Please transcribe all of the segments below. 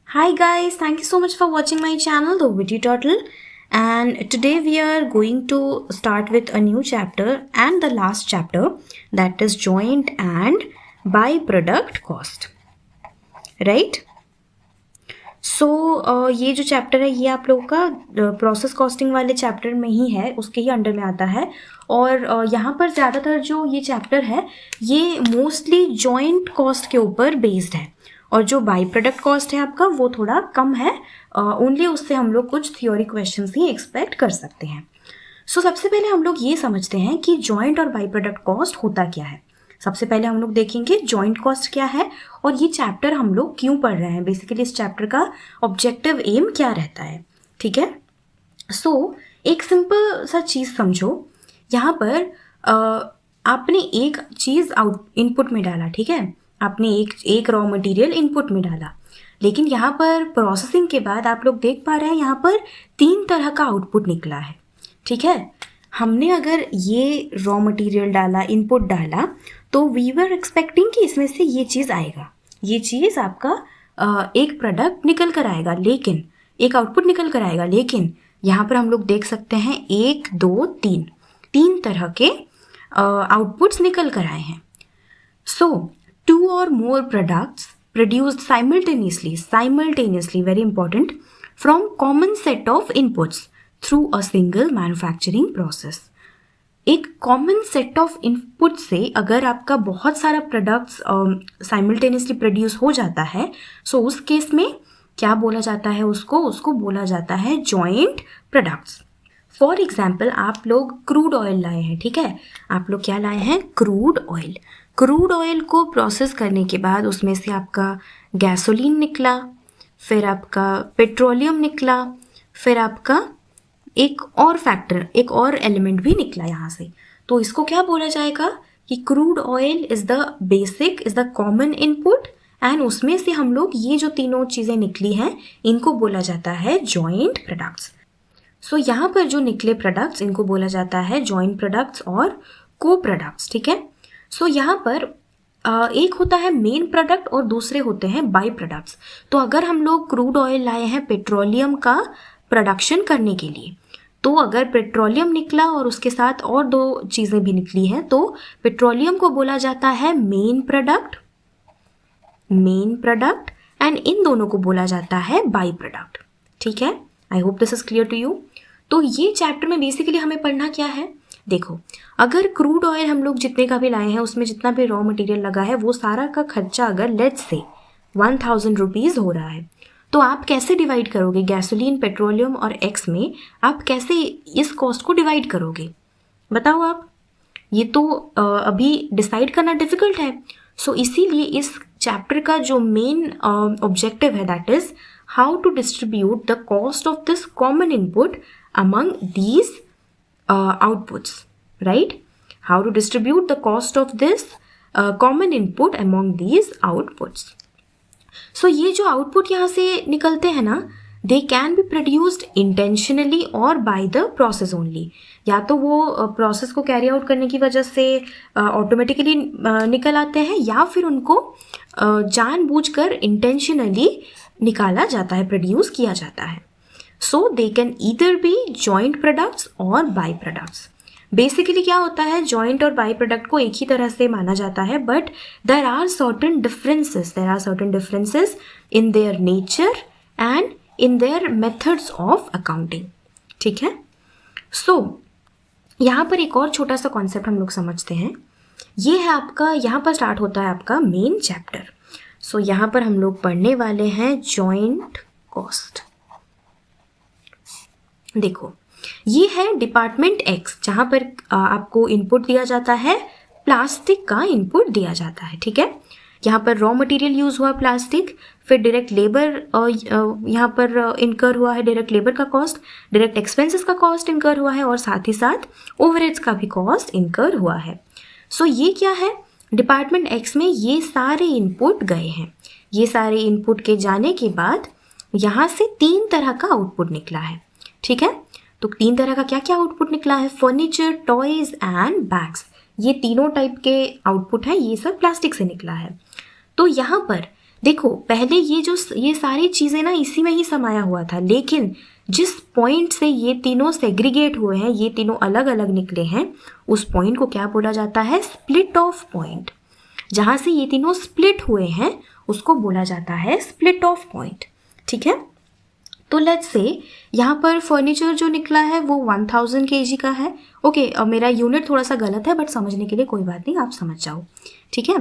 Hi guys, thank you so much for watching my channel, The Witty Turtle. And today we are going to start with a new chapter and the last chapter, that is joint and byproduct cost. Right? सो ये जो chapter है ये आप लोगों का process costing वाले chapter में ही है, उसके ही अंडर में आता है। और यहाँ पर ज़्यादातर जो ये चैप्टर है ये मोस्टली जॉइंट कॉस्ट के ऊपर बेस्ड है, और जो बाई प्रोडक्ट कॉस्ट है आपका वो थोड़ा कम है। ओनली उससे हम लोग कुछ थियोरी क्वेश्चंस ही एक्सपेक्ट कर सकते हैं। सो सबसे पहले हम लोग ये समझते हैं कि जॉइंट और बाई प्रोडक्ट कॉस्ट होता क्या है। सबसे पहले हम लोग देखेंगे जॉइंट कॉस्ट क्या है और ये चैप्टर हम लोग क्यों पढ़ रहे हैं, बेसिकली इस चैप्टर का ऑब्जेक्टिव एम क्या रहता है। ठीक है, सो एक सिंपल सा चीज़ समझो। यहाँ पर आपने एक चीज़ इनपुट में डाला, ठीक है, आपने एक रॉ मटेरियल इनपुट में डाला, लेकिन यहाँ पर प्रोसेसिंग के बाद आप लोग देख पा रहे हैं यहाँ पर 3 तरह का आउटपुट निकला है। ठीक है, हमने अगर ये रॉ मटेरियल डाला, इनपुट डाला, तो वी वर एक्सपेक्टिंग कि इसमें से ये चीज़ आएगा, ये चीज़ आपका एक प्रोडक्ट निकल कर आएगा, लेकिन एक आउटपुट निकल कर आएगा। लेकिन यहाँ पर हम लोग देख सकते हैं 1, 2, 3 तरह के आउटपुट्स निकल कर आए हैं। सो 2 or more products produced simultaneously, very important, from common set of inputs through a single manufacturing process. एक कॉमन सेट ऑफ इनपुट से अगर आपका बहुत सारा प्रोडक्ट्स साइमल्टेनियसली प्रोड्यूस हो जाता है, सो उस केस में क्या बोला जाता है, उसको बोला जाता है जॉइंट प्रोडक्ट्स। फॉर एग्जाम्पल आप लोग क्रूड ऑयल लाए हैं, ठीक है, आप लोग क्या लाए हैं, क्रूड ऑयल। क्रूड ऑयल को प्रोसेस करने के बाद उसमें से आपका गैसोलीन निकला, फिर आपका पेट्रोलियम निकला, फिर आपका एक और एलिमेंट भी निकला यहाँ से। तो इसको क्या बोला जाएगा कि crude oil is the common input, and उसमें से हम लोग ये जो तीनों चीज़ें निकली हैं इनको बोला जाता है जॉइंट प्रोडक्ट्स। सो यहाँ पर जो निकले प्रोडक्ट्स इनको बोला जाता है जॉइंट प्रोडक्ट्स और को प्रोडक्ट्स। ठीक है, सो यहाँ पर एक होता है मेन प्रोडक्ट और दूसरे होते हैं बाई प्रोडक्ट्स। तो अगर हम लोग क्रूड ऑयल लाए हैं पेट्रोलियम का प्रोडक्शन करने के लिए, तो अगर पेट्रोलियम निकला और उसके साथ और 2 चीज़ें भी निकली हैं, तो पेट्रोलियम को बोला जाता है मेन प्रोडक्ट, एंड इन दोनों को बोला जाता है बाई प्रोडक्ट। ठीक है, I hope this is clear to you. तो ये चैप्टर में बेसिकली हमें पढ़ना क्या है, देखो, अगर क्रूड ऑयल हम लोग जितने का भी लाए हैं उसमें जितना भी रॉ मटेरियल लगा है वो सारा का खर्चा अगर लेट्स से 1000 रुपीज़ हो रहा है, तो आप कैसे डिवाइड करोगे, गैसोलीन, पेट्रोलियम और एक्स में आप कैसे इस कॉस्ट को डिवाइड करोगे, बताओ आप। ये तो अभी डिसाइड करना डिफिकल्ट है। सो इसीलिए इस चैप्टर का जो मेन ऑब्जेक्टिव है that is how to distribute the cost of this common input among these outputs, right? How to distribute the cost of this common input among these outputs. So ये जो output यहाँ से निकलते हैं ना, they can be produced intentionally or by the process only. या तो वो process को carry out करने की वजह से automatically निकल आते हैं, या फिर उनको जानबूझकर intentionally निकाला जाता है, produce किया जाता है। So they can either be joint products or byproducts. Basically क्या होता है, जॉइंट और बाई प्रोडक्ट को एक ही तरह से माना जाता है, but there are certain differences in their nature and in their methods of accounting. ठीक है, सो यहाँ पर एक और छोटा सा कॉन्सेप्ट हम लोग समझते हैं। ये है आपका, यहाँ पर स्टार्ट होता है आपका मेन चैप्टर। सो यहाँ पर हम लोग पढ़ने वाले हैं जॉइंट कॉस्ट। देखो, ये है डिपार्टमेंट एक्स, जहाँ पर आपको इनपुट दिया जाता है, प्लास्टिक का इनपुट दिया जाता है। ठीक है, यहाँ पर रॉ मटेरियल यूज़ हुआ प्लास्टिक, फिर डायरेक्ट लेबर यहाँ पर इनकर हुआ है, डायरेक्ट लेबर का कॉस्ट, डायरेक्ट एक्सपेंसेस का कॉस्ट इनकर हुआ है, और साथ ही साथ ओवरहेड्स का भी कॉस्ट इनकर हुआ है। सो ये क्या है, डिपार्टमेंट एक्स में ये सारे इनपुट गए हैं। ये सारे इनपुट के जाने के बाद यहाँ से 3 तरह का आउटपुट निकला है। ठीक है, तो 3 तरह का क्या क्या आउटपुट निकला है, फर्नीचर, टॉयज एंड बैग्स। ये तीनों टाइप के आउटपुट हैं, ये सब प्लास्टिक से निकला है। तो यहाँ पर देखो पहले ये सारी चीज़ें ना इसी में ही समाया हुआ था, लेकिन जिस पॉइंट से ये तीनों सेग्रीगेट हुए हैं, ये तीनों अलग अलग निकले हैं, उस पॉइंट को क्या बोला जाता है? Split off point. जहाँ से ये तीनों स्प्लिट हुए हैं उसको बोला जाता है स्प्लिट ऑफ पॉइंट। ठीक है, तो लेट्स से यहाँ पर फर्नीचर जो निकला है वो 1000 kg का है। ओके, मेरा यूनिट थोड़ा सा गलत है बट समझने के लिए कोई बात नहीं, आप समझ जाओ। ठीक है,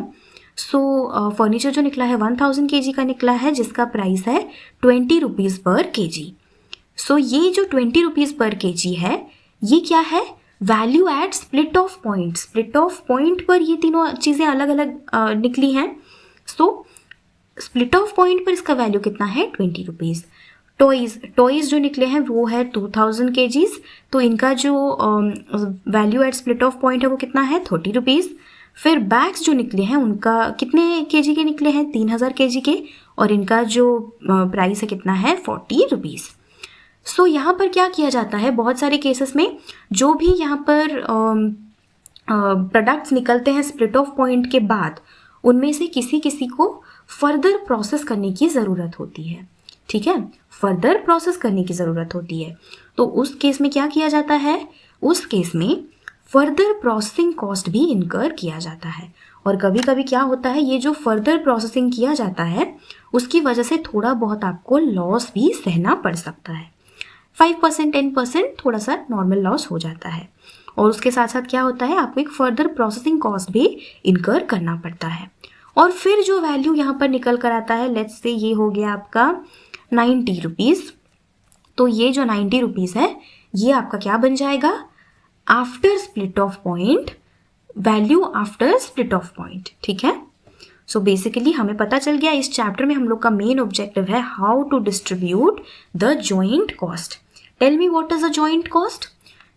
सो फर्नीचर जो निकला है 1000 kg का निकला है, जिसका प्राइस है 20 रुपीज़ पर kg। सो ये जो 20 रुपीज़ पर kg है, ये क्या है? Value at split off point. Split off point पर ये तीनों चीज़ें अलग अलग निकली हैं। सो स्प्लिट ऑफ पॉइंट पर इसका वैल्यू कितना है? 20 रुपीज़। टॉयज़ जो निकले हैं वो है 2000 kgs, तो इनका जो value at split off point है वो कितना है? 30 रुपीज़। फिर बैग्स जो निकले हैं उनका कितने kg के निकले हैं? 3000 kg के, और इनका जो प्राइस है कितना है? 40 रुपीज़। सो यहाँ पर क्या किया जाता है, बहुत सारे केसेस में जो भी यहाँ पर प्रोडक्ट्स निकलते हैं स्प्लिट ऑफ पॉइंट के बाद, उनमें से किसी किसी को फर्दर प्रोसेस करने की ज़रूरत होती है। ठीक है, फर्दर प्रोसेस करने की ज़रूरत होती है, तो उस केस में क्या किया जाता है? उस केस में फर्दर प्रोसेसिंग कॉस्ट भी इनकर किया जाता है। और कभी कभी क्या होता है, ये जो फर्दर प्रोसेसिंग किया जाता है उसकी वजह से थोड़ा बहुत आपको लॉस भी सहना पड़ सकता है। 5% 10% थोड़ा सा नॉर्मल लॉस हो जाता है, और उसके साथ साथ क्या होता है, आपको एक फर्दर प्रोसेसिंग कॉस्ट भी इनकर करना पड़ता है। और फिर जो वैल्यू यहाँ पर निकल कर आता है, लेट्स से ये हो गया आपका 90 रुपीज़। तो ये जो 90 रुपीज़ है ये आपका क्या बन जाएगा? After split off point, value after split off point. ठीक है, सो बेसिकली हमें पता चल गया इस चैप्टर में हम लोग का मेन ऑब्जेक्टिव है how to distribute the joint cost. Tell me what is a joint cost?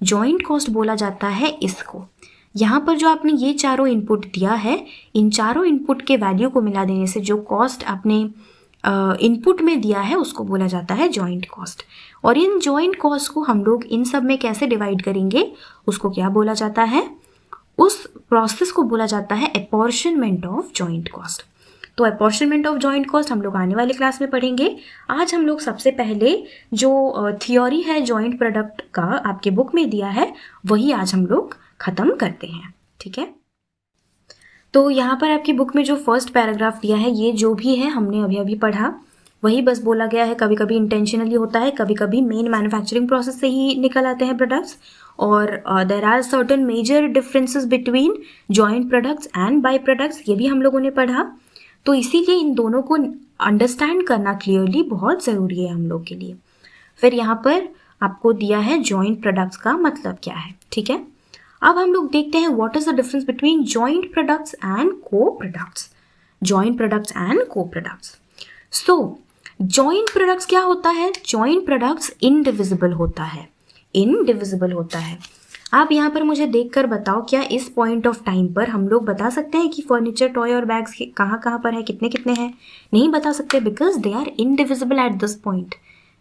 Joint cost बोला जाता है इसको, यहाँ पर जो आपने ये चारों इनपुट दिया है, इन चारों इनपुट के वैल्यू को मिला देने से जो कॉस्ट आपने इनपुट में दिया है उसको बोला जाता है जॉइंट कॉस्ट। और इन जॉइंट कॉस्ट को हम लोग इन सब में कैसे डिवाइड करेंगे, उसको क्या बोला जाता है? उस प्रोसेस को बोला जाता है अपॉर्शनमेंट ऑफ जॉइंट कॉस्ट। तो अपॉर्शनमेंट ऑफ जॉइंट कॉस्ट हम लोग आने वाले क्लास में पढ़ेंगे। आज हम लोग सबसे पहले जो थियोरी है जॉइंट प्रोडक्ट का आपके बुक में दिया है वही आज हम लोग ख़त्म करते हैं। ठीक है, तो यहाँ पर आपकी बुक में जो फर्स्ट पैराग्राफ दिया है, ये जो भी है हमने अभी अभी पढ़ा वही बस बोला गया है। कभी कभी इंटेंशनली होता है, कभी कभी मेन मैन्युफैक्चरिंग प्रोसेस से ही निकल आते हैं प्रोडक्ट्स, और there are certain major differences between joint products and by products, ये भी हम लोगों ने पढ़ा। तो इसीलिए इन दोनों को अंडरस्टैंड करना क्लियरली बहुत ज़रूरी है हम लोग के लिए। फिर यहाँ पर आपको दिया है जॉइंट प्रोडक्ट्स का मतलब क्या है। ठीक है, अब हम लोग देखते हैं what is the difference between joint products and को प्रोडक्ट्स। जॉइंट प्रोडक्ट्स एंड को प्रोडक्ट्स। सो जॉइंट प्रोडक्ट्स क्या होता है? जॉइंट प्रोडक्ट्स इनडिविजिबल होता है, इनडिविजिबल होता है। आप यहाँ पर मुझे देखकर बताओ, क्या इस पॉइंट ऑफ टाइम पर हम लोग बता सकते हैं कि फर्नीचर, टॉय और बैग्स कहाँ कहाँ पर है, कितने कितने हैं? नहीं बता सकते, because they are indivisible at this point.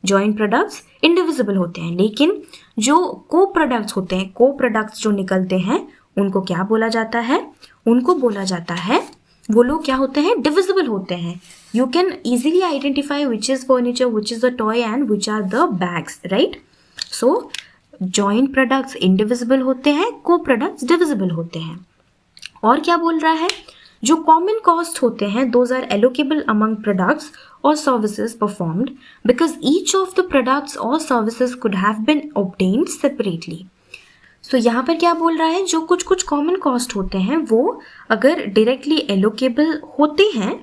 Joint products indivisible होते हैं, लेकिन जो को प्रोडक्ट्स होते हैं, को प्रोडक्ट्स जो निकलते हैं उनको क्या बोला जाता है? उनको बोला जाता है, वो लोग क्या होते हैं? डिविजिबल होते हैं। You can easily identify which is furniture, which is the toy and which are the bags, right? So joint products indivisible होते हैं, को प्रोडक्ट्स डिविजिबल होते हैं। और क्या बोल रहा है? जो कॉमन कॉस्ट होते हैं, those are allocable among products or services performed because each of the products or services could have been obtained separately. So यहाँ पर क्या बोल रहा है? जो कुछ कुछ कॉमन कॉस्ट होते हैं वो अगर डायरेक्टली एलोकेबल होते हैं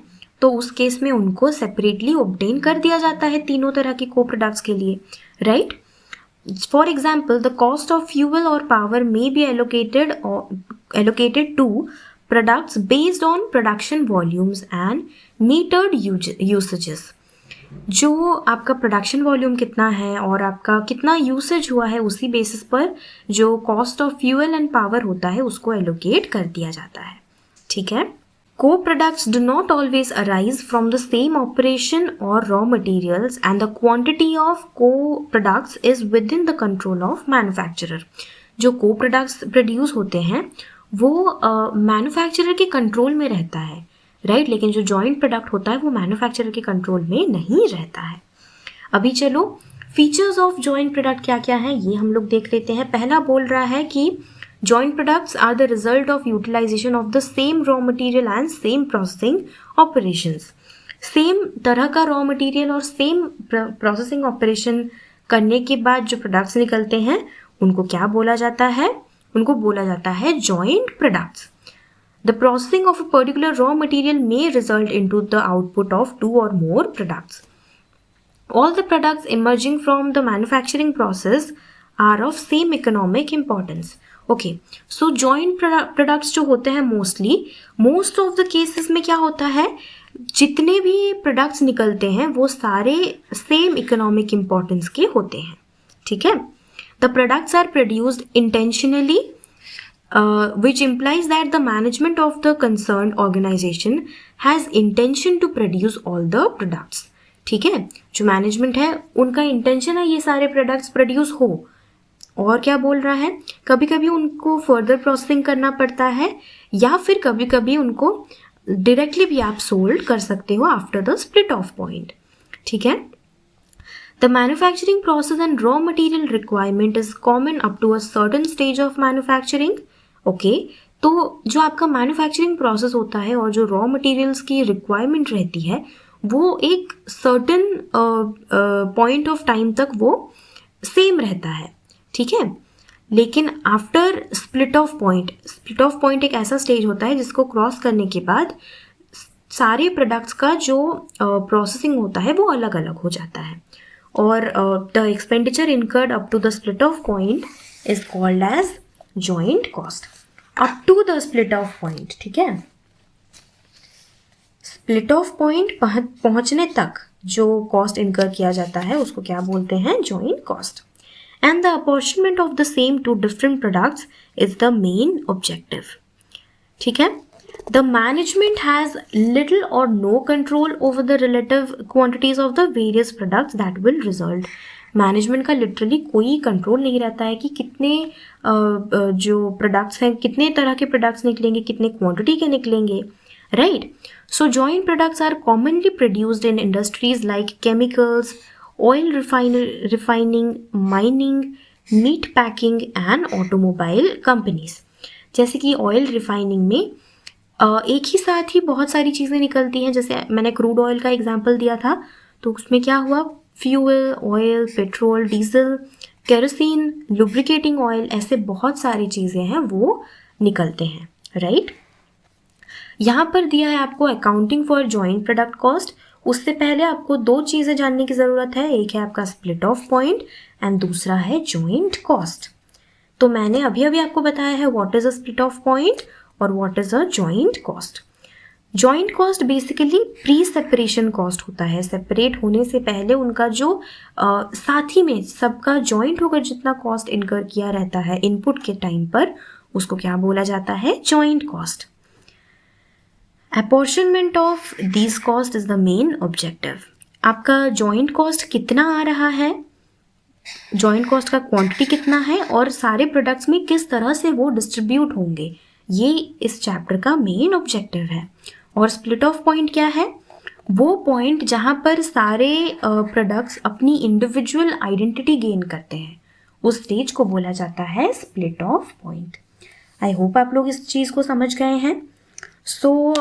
तो उस केस में उनको सेपरेटली ऑब्टेन कर दिया जाता है तीनों तरह के को प्रोडक्ट्स के लिए, right? For example, the cost of fuel और power may be allocated to products based on production volumes and metered usages। जो आपका प्रोडक्शन वॉल्यूम कितना है और आपका कितना यूसेज हुआ है उसी बेसिस पर जो cost of fuel and power होता है उसको एलोकेट कर दिया जाता है। ठीक है, co products do not always arise from the same operation और raw materials and the quantity of co products is within the control of manufacturer. जो को प्रोडक्ट्स प्रोड्यूस होते हैं वो मैन्युफैक्चरर के कंट्रोल में रहता है, राइट, लेकिन जो जॉइंट प्रोडक्ट होता है वो मैन्युफैक्चरर के कंट्रोल में नहीं रहता है। अभी चलो फीचर्स ऑफ जॉइंट प्रोडक्ट क्या क्या है ये हम लोग देख लेते हैं। पहला बोल रहा है कि joint products are the result of utilization of the same raw material and same processing operations. Same तरह का रॉ मटेरियल और सेम प्रोसेसिंग ऑपरेशन करने के बाद जो प्रोडक्ट्स निकलते हैं उनको क्या बोला जाता है? उनको बोला जाता है joint products. The processing of a particular raw material may result into the output of 2 or more products. All the products emerging from the manufacturing process are of same economic importance. Okay, so joint products जो होते हैं most of the cases में क्या होता है, जितने भी products निकलते हैं वो सारे same economic importance के होते हैं, ठीक है? The products are produced intentionally, which implies that the management of the concerned organization has intention to produce all the products. ठीक है, जो मैनेजमेंट है उनका इंटेंशन है ये सारे प्रोडक्ट्स प्रोड्यूस हो। और क्या बोल रहा है, कभी कभी उनको फर्दर प्रोसेसिंग करना पड़ता है या फिर कभी कभी उनको डायरेक्टली भी आप सोल्ड कर सकते हो after the split off point, ठीक है। The manufacturing process and raw material requirement is common up to a certain stage of manufacturing. Okay, तो जो आपका मैन्युफैक्चरिंग प्रोसेस होता है और जो रॉ मटेरियल्स की रिक्वायरमेंट रहती है वो एक सर्टेन पॉइंट ऑफ टाइम तक वो सेम रहता है, ठीक है। लेकिन आफ्टर स्प्लिट ऑफ पॉइंट एक ऐसा स्टेज होता है जिसको क्रॉस करने के बाद सारे प्रोडक्ट्स का जो प्रोसेसिंग होता है वो अलग अलग हो जाता है और the expenditure incurred up to the split off point is called as joint cost. Up to the split off point, ठीक है, स्प्लिट ऑफ पॉइंट पहुंचने तक जो कॉस्ट इनकर किया जाता है उसको क्या बोलते हैं? Joint cost. And the apportionment of the same to different products is the main objective, ठीक है। The management has little or no control over the relative quantities of the various products that will result. Management का literally कोई control नहीं रहता है कि कितने जो प्रोडक्ट्स हैं, कितने तरह के प्रोडक्ट्स निकलेंगे, कितने क्वांटिटी के निकलेंगे, right. So joint products are commonly produced in industries like chemicals, oil refining, mining, meat packing and automobile companies. जैसे कि ऑयल रिफाइनिंग में एक ही साथ ही बहुत सारी चीज़ें निकलती हैं। जैसे मैंने क्रूड ऑयल का एग्जांपल दिया था, तो उसमें क्या हुआ, fuel, oil, petrol, diesel, kerosene, lubricating oil, ऐसे बहुत सारी चीज़ें हैं वो निकलते हैं, राइट। यहाँ पर दिया है आपको accounting for joint product cost. उससे पहले आपको दो चीज़ें जानने की ज़रूरत है, एक है आपका स्प्लिट ऑफ पॉइंट एंड दूसरा है जॉइंट कॉस्ट। तो मैंने अभी अभी आपको बताया है what is a split off point और what is a joint cost. Joint cost basically pre separation cost होता है। सेपरेट होने से पहले उनका जो साथ ही में सबका जॉइंट होकर जितना कॉस्ट इनकर किया रहता है इनपुट के टाइम पर, उसको क्या बोला जाता है? Joint cost. Apportionment of these cost is the main objective. आपका जॉइंट कॉस्ट कितना आ रहा है, जॉइंट कॉस्ट का क्वांटिटी कितना है और सारे प्रोडक्ट्स में किस तरह से वो डिस्ट्रीब्यूट होंगे, ये इस चैप्टर का मेन ऑब्जेक्टिव है। और स्प्लिट ऑफ पॉइंट क्या है? वो पॉइंट जहाँ पर सारे प्रोडक्ट्स अपनी इंडिविजुअल आइडेंटिटी गेन करते हैं, उस स्टेज को बोला जाता है split off point. I hope आप लोग इस चीज़ को समझ गए हैं। सो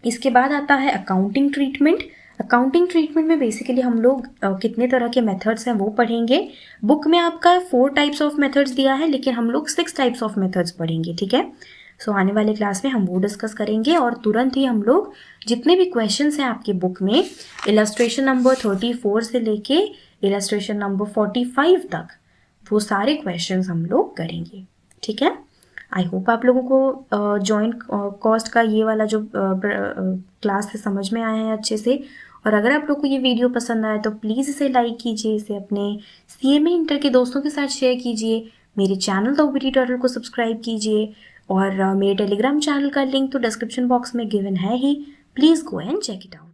इसके बाद आता है अकाउंटिंग ट्रीटमेंट। अकाउंटिंग ट्रीटमेंट में बेसिकली हम लोग कितने तरह के मेथड्स हैं वो पढ़ेंगे। बुक में आपका 4 टाइप्स ऑफ मेथड्स दिया है, लेकिन हम लोग 6 टाइप्स ऑफ मेथड्स पढ़ेंगे, ठीक है। सो आने वाले क्लास में हम वो डिस्कस करेंगे और तुरंत ही हम लोग जितने भी क्वेश्चंस हैं आपके बुक में इलस्ट्रेशन नंबर 34 से लेके इलस्ट्रेशन नंबर 45 तक, वो सारे क्वेश्चंस हम लोग करेंगे, ठीक है। आई होप आप लोगों को जॉइंट कॉस्ट का ये वाला जो क्लास है समझ में आया है अच्छे से। और अगर आप लोग को ये वीडियो पसंद आए तो प्लीज़ इसे लाइक कीजिए, इसे अपने CMA इंटर के दोस्तों के साथ शेयर कीजिए, मेरे चैनल द OBT ट्यूटोरियल को सब्सक्राइब कीजिए और मेरे टेलीग्राम चैनल का लिंक तो डिस्क्रिप्शन बॉक्स में गिवन है ही, please go and check it out.